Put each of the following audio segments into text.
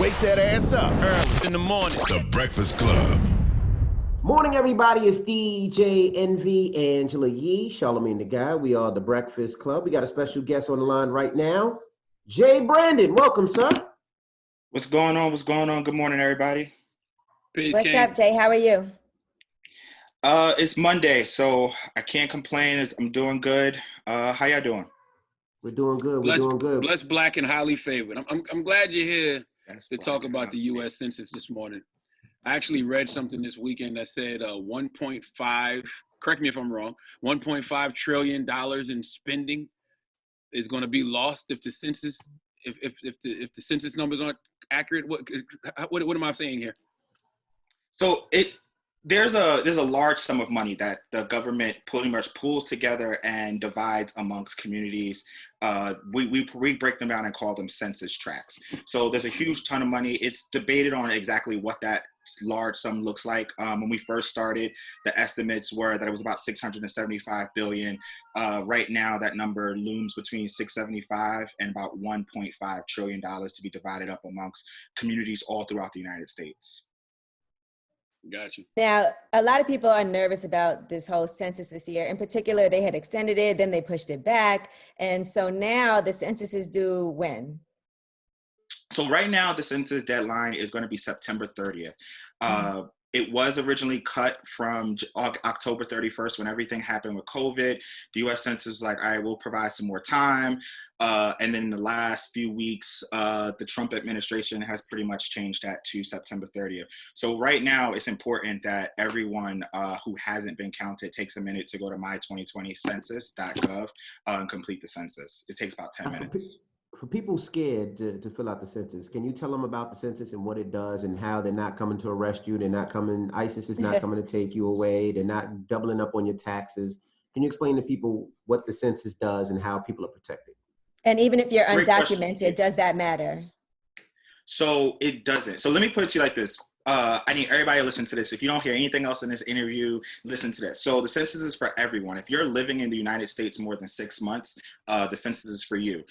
Wake that ass up. Early in the morning. The Breakfast Club. Morning, everybody. It's DJ Envy, Angela Yee, Charlamagne the Guy. We are the Breakfast Club. We got a special guest on the line right now, Jay Brandon. Welcome, sir. What's going on? Good morning, everybody. Peace, What's King. up, Jay? How are you? It's Monday, so I can't complain. I'm doing good. How y'all doing? We're doing good. Blessed, black, and highly favored. I'm glad you're here That's to talk about the U.S. Census this morning. I actually read something this weekend that said 1.5, correct me if I'm wrong, $1.5 trillion in spending is going to be lost if the census, if the census numbers aren't accurate. What am I saying here? So there's a large sum of money that the government pretty much pulls together and divides amongst communities. We break them down and call them census tracts. So there's a huge ton of money. It's debated on exactly what that large sum looks like. When we first started, the estimates were that it was about 675 billion. Right now, that number looms between 675 and about 1.5 trillion dollars to be divided up amongst communities all throughout the United States. Got you. Now, a lot of people are nervous about this whole census this year. In particular, they had extended it, then they pushed it back. And so now the census is due when? So right now, the census deadline is going to be September 30th. It was originally cut from October 31st when everything happened with COVID. The U.S. Census was like, all right, we'll provide some more time. And then in the last few weeks, the Trump administration has pretty much changed that to September 30th. So right now, it's important that everyone who hasn't been counted takes a minute to go to my2020census.gov and complete the census. It takes about 10 minutes. For people scared to fill out the census, can you tell them about the census and what it does and how they're not coming to arrest you? They're not coming, ISIS is not coming to take you away. They're not doubling up on your taxes. Can you explain to people what the census does and how people are protected? And even if you're Great undocumented, question. does that matter? So it doesn't. So let me put it to you like this. I need everybody to listen to this. If you don't hear anything else in this interview, listen to this. So the census is for everyone. If you're living in the United States more than 6 months, the census is for you.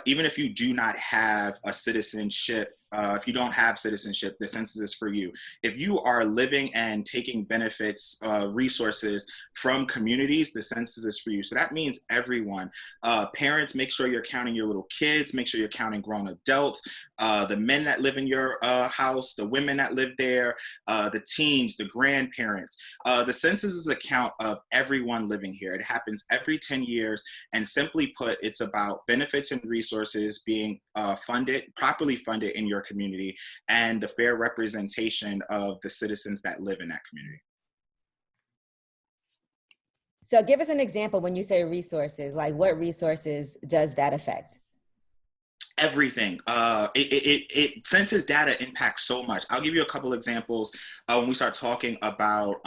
Even if you do not have a citizenship, if you don't have citizenship, the census is for you. If you are living and taking benefits, resources from communities, the census is for you. So that means everyone. Parents, make sure you're counting your little kids. Make sure you're counting grown adults. The men that live in your house, the women that live there, the teens, the grandparents. The census is a count of everyone living here. It happens every 10 years. And simply put, it's about benefits and resources being properly funded in your community and the fair representation of the citizens that live in that community. So give us an example when you say resources, like what resources does that affect? Everything. Census data impacts so much. I'll give you a couple examples when we start talking about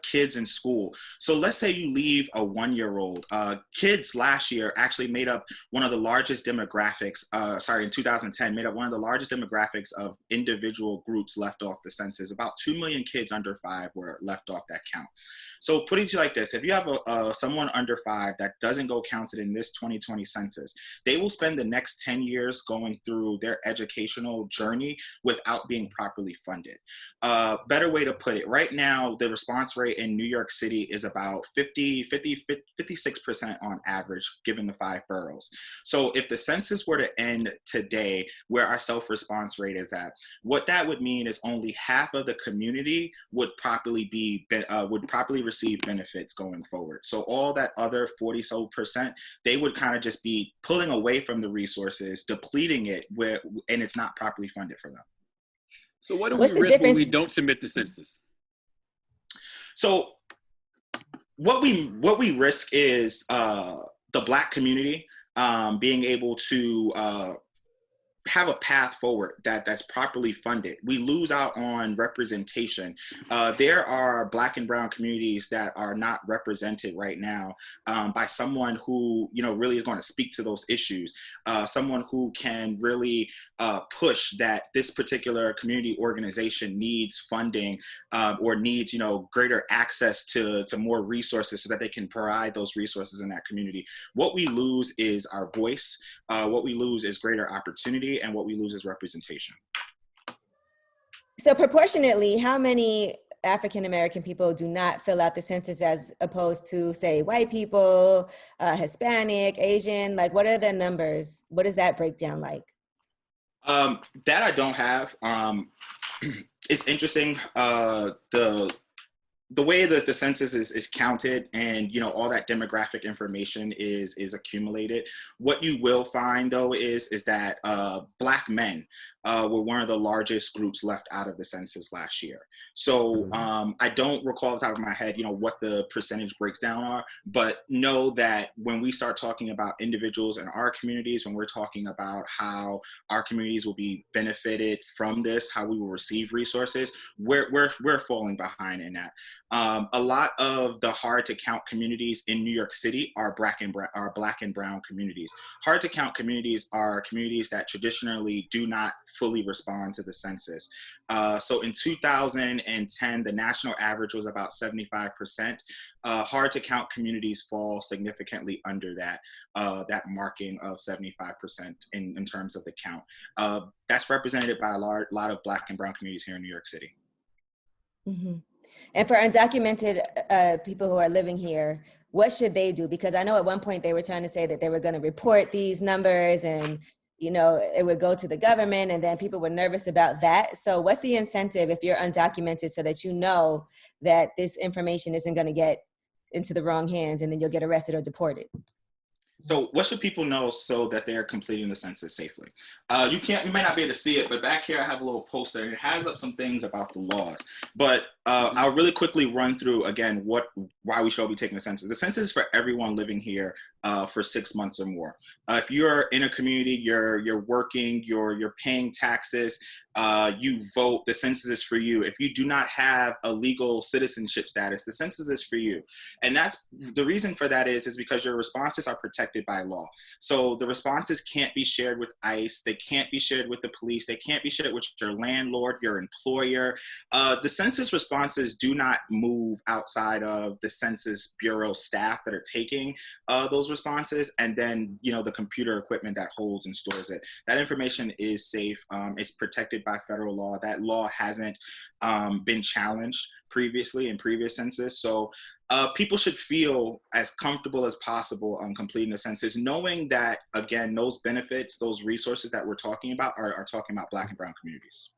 kids in school. So let's say you leave a 1-year-old. Kids last year actually made up one of the largest demographics, in 2010, made up one of the largest demographics of individual groups left off the census. About 2 million kids under 5 were left off that count. So putting it like this, if you have someone under 5 that doesn't go counted in this 2020 census, they will spend the next 10 years going through their educational journey without being properly funded. Better way to put it, right now, the response rate in New York City is about 56% on average, given the 5 boroughs. So if the census were to end today, where our self-response rate is at, what that would mean is only half of the community would properly receive benefits going forward. So all that other 40% they would kind of just be pulling away from the resources, depleting it, and it's not properly funded for them. So what do we risk when we don't submit the census? So what we risk is the Black community being able to have a path forward that's properly funded. We lose out on representation. There are Black and brown communities that are not represented right now by someone who, really is going to speak to those issues. Someone who can really push that this particular community organization needs funding or needs, greater access to more resources so that they can provide those resources in that community. What we lose is our voice. What we lose is greater opportunity, and what we lose is representation. So proportionately, how many African American people do not fill out the census as opposed to, say, white people, Hispanic, Asian? Like, what are the numbers? What does that breakdown like? That I don't have. It's interesting. The way that the census is counted, and all that demographic information is accumulated. What you will find though is that Black men were one of the largest groups left out of the census last year. So I don't recall off the top of my head, what the percentage breakdown are, but know that when we start talking about individuals in our communities, when we're talking about how our communities will be benefited from this, how we will receive resources, we're falling behind in that. A lot of the hard to count communities in New York City are Black and brown communities. Hard to count communities are communities that traditionally do not fully respond to the census. So in 2010, the national average was about 75%. Hard to count communities fall significantly under that marking of 75% in terms of the count. That's represented by a lot of Black and brown communities here in New York City. Mm-hmm. And for undocumented people who are living here, what should they do? Because I know at one point they were trying to say that they were going to report these numbers and, it would go to the government, and then people were nervous about that. So what's the incentive if you're undocumented so that you know that this information isn't going to get into the wrong hands and then you'll get arrested or deported? So what should people know so that they are completing the census safely? You might not be able to see it, but back here I have a little poster and it has up some things about the laws. But I'll really quickly run through again why we should be taking the census. The census is for everyone living here for 6 months or more. If you're in a community, you're working, you're paying taxes, you vote, the census is for you. If you do not have a legal citizenship status, the census is for you. And that's the reason for that is because your responses are protected by law. So the responses can't be shared with ICE, they can't be shared with the police, they can't be shared with your landlord, your employer. The census responses do not move outside of the Census Bureau staff that are taking those responses, and then the computer equipment that holds and stores it. That information is safe. It's protected by federal law. That law hasn't been challenged previously in previous census. So people should feel as comfortable as possible on completing the census, knowing that, again, those benefits, those resources that we're talking about are talking about Black and brown communities.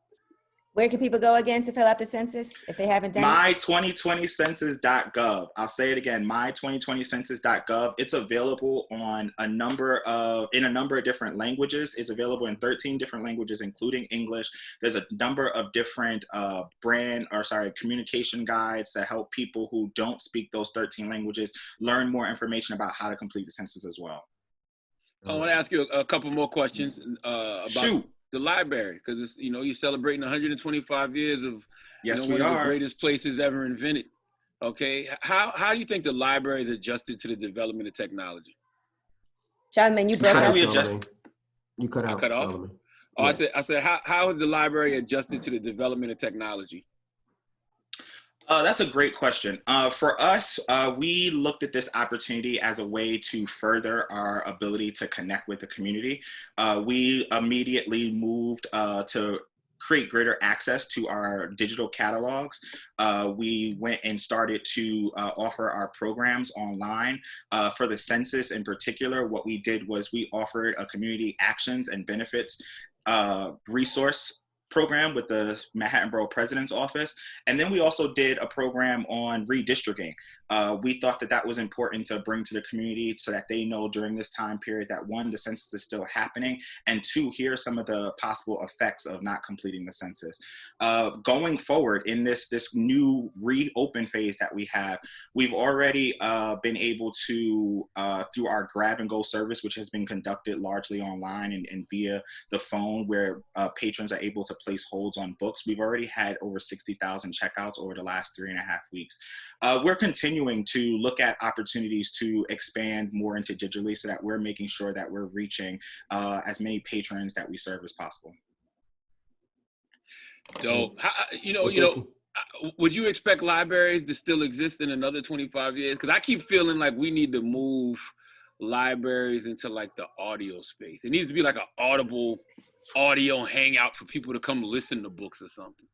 Where can people go again to fill out the census if they haven't done it? My2020census.gov. I'll say it again, my2020census.gov. It's available on a number of different languages. It's available in 13 different languages, including English. There's a number of different communication guides that help people who don't speak those 13 languages learn more information about how to complete the census as well. I want to ask you a couple more questions about the library, because it's you're celebrating 125 years of one of the greatest places ever invented. Okay, how do you think the library has adjusted to the development of technology? Charlamagne, you broke up. How do we adjust? You cut out. I cut off. Charlamagne. Oh, Yeah. I said, how has the library adjusted to the development of technology? That's a great question. For us, we looked at this opportunity as a way to further our ability to connect with the community. We immediately moved to create greater access to our digital catalogs. We went and started to offer our programs online. For the census in particular, what we did was we offered a community actions and benefits resource program with the Manhattan Borough President's Office. And then we also did a program on redistricting. We thought that was important to bring to the community so that they know during this time period that, one, the census is still happening, and two, here are some of the possible effects of not completing the census. Going forward in this new reopen phase that we have, we've already been able to, through our grab and go service, which has been conducted largely online and via the phone, where patrons are able to place holds on books. We've already had over 60,000 checkouts over the last 3.5 weeks. We're continuing to look at opportunities to expand more into digitally so that we're making sure that we're reaching as many patrons that we serve as possible. Dope. Would you expect libraries to still exist in another 25 years? Because I keep feeling like we need to move libraries into like the audio space. It needs to be like an audio hangout for people to come listen to books or something.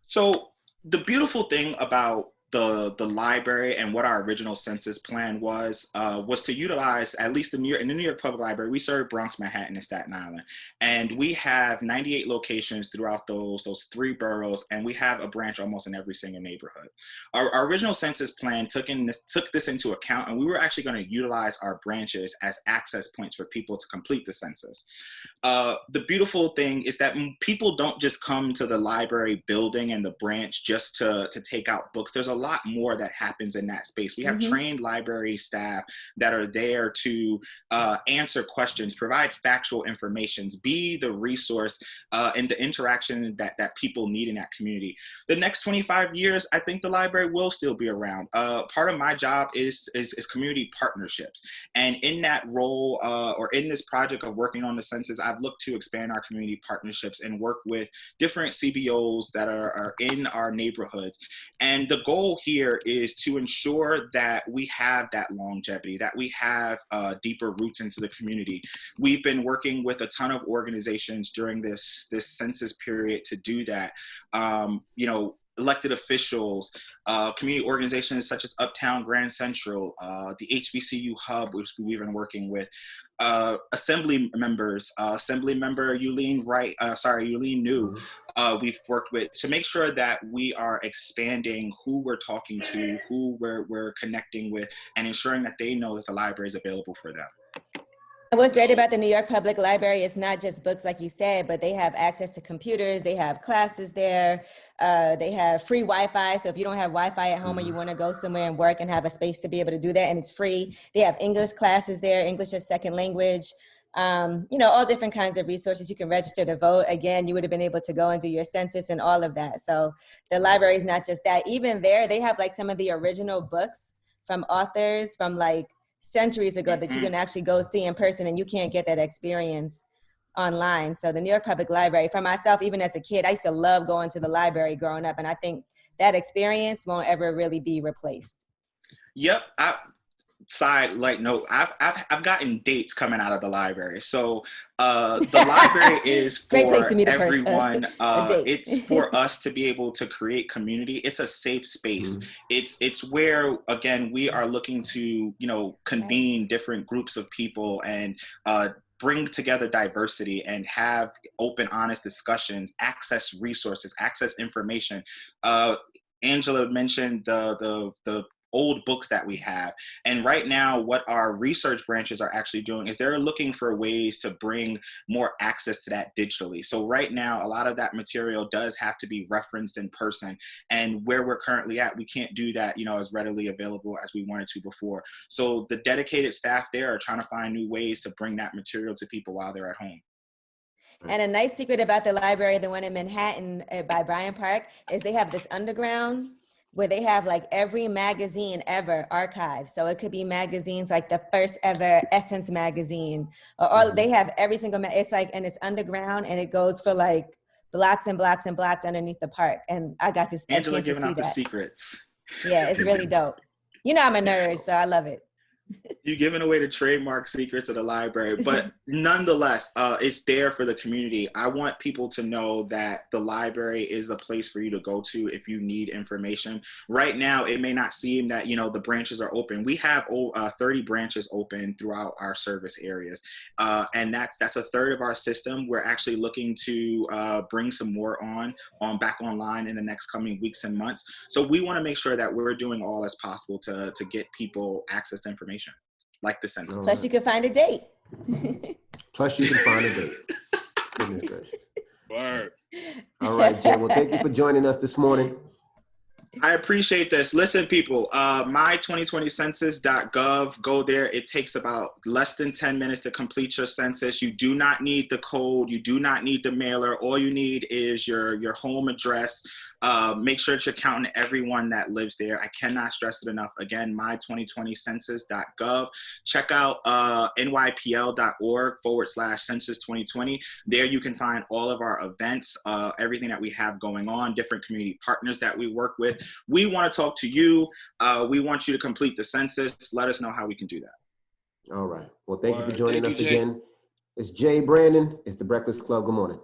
So the beautiful thing about the library and what our original census plan was to utilize, at least in the New York Public Library, we serve Bronx, Manhattan, and Staten Island, and we have 98 locations throughout those 3 boroughs, and we have a branch almost in every single neighborhood. Our original census plan took this into account, and we were actually going to utilize our branches as access points for people to complete the census. The beautiful thing is that people don't just come to the library building and the branch just to take out books. There's a lot more that happens in that space. We have trained library staff that are there to answer questions, provide factual information, be the resource and the interaction that people need in that community. The next 25 years, I think the library will still be around. Part of my job is community partnerships. And in that role, or in this project of working on the census, I've looked to expand our community partnerships and work with different CBOs that are in our neighborhoods. And the goal here is to ensure that we have that longevity, that we have deeper roots into the community. We've been working with a ton of organizations during this census period to do that. Elected officials, community organizations such as Uptown Grand Central, the HBCU Hub, which we've been working with, Assembly members, Assembly member Yuleen New, we've worked with to make sure that we are expanding who we're talking to, who we're connecting with, and ensuring that they know that the library is available for them. And what's great about the New York Public Library is not just books, like you said, but they have access to computers, they have classes there, they have free Wi-Fi. So if you don't have Wi-Fi at home or you want to go somewhere and work and have a space to be able to do that, and it's free, they have English classes there, English as second language, all different kinds of resources. You can register to vote. Again, you would have been able to go and do your census and all of that. So the library is not just that. Even there, they have like some of the original books from authors from like centuries ago that you can actually go see in person, and you can't get that experience online. So the New York Public Library, for myself, even as a kid, I used to love going to the library growing up, and I think that experience won't ever really be replaced. Yep. I've gotten dates coming out of the library. So the library is for everyone. It's for us to be able to create community. It's a safe space. It's where, again, we are looking to convene different groups of people and bring together diversity and have open, honest discussions, access resources, access information. Angela mentioned the old books that we have. And right now, what our research branches are actually doing is they're looking for ways to bring more access to that digitally. So right now, a lot of that material does have to be referenced in person. And where we're currently at, we can't do that, as readily available as we wanted to before. So the dedicated staff there are trying to find new ways to bring that material to people while they're at home. And a nice secret about the library, the one in Manhattan by Bryant Park, is they have this underground where they have like every magazine ever archived. So it could be magazines like the first ever Essence magazine, or they have every single, it's like, and it's underground, and it goes for like blocks and blocks and blocks underneath the park. And I got to Angela giving out the secrets. Yeah, it's really dope. I'm a nerd, so I love it. You're giving away the trademark secrets of the library, but nonetheless, it's there for the community. I want people to know that the library is a place for you to go to if you need information. Right now, it may not seem that, the branches are open. We have 30 branches open throughout our service areas. And that's a third of our system. We're actually looking to bring some more back online in the next coming weeks and months. So we want to make sure that we're doing all as possible to get people access to information. Like the census. Plus, you can find a date. Plus, you can find a date. Goodness gracious. Word. All right, Jay. Well, thank you for joining us this morning. I appreciate this. Listen, people, my2020census.gov, go there. It takes about less than 10 minutes to complete your census. You do not need the code. You do not need the mailer. All you need is your home address. Make sure that you're counting everyone that lives there. I cannot stress it enough. Again, my2020census.gov. Check out nypl.org/census2020. There you can find all of our events, everything that we have going on, different community partners that we work with. We want to talk to you. We want you to complete the census. Let us know how we can do that. All right. Well, thank you for joining us again. It's Jay Brandon. It's the Breakfast Club. Good morning.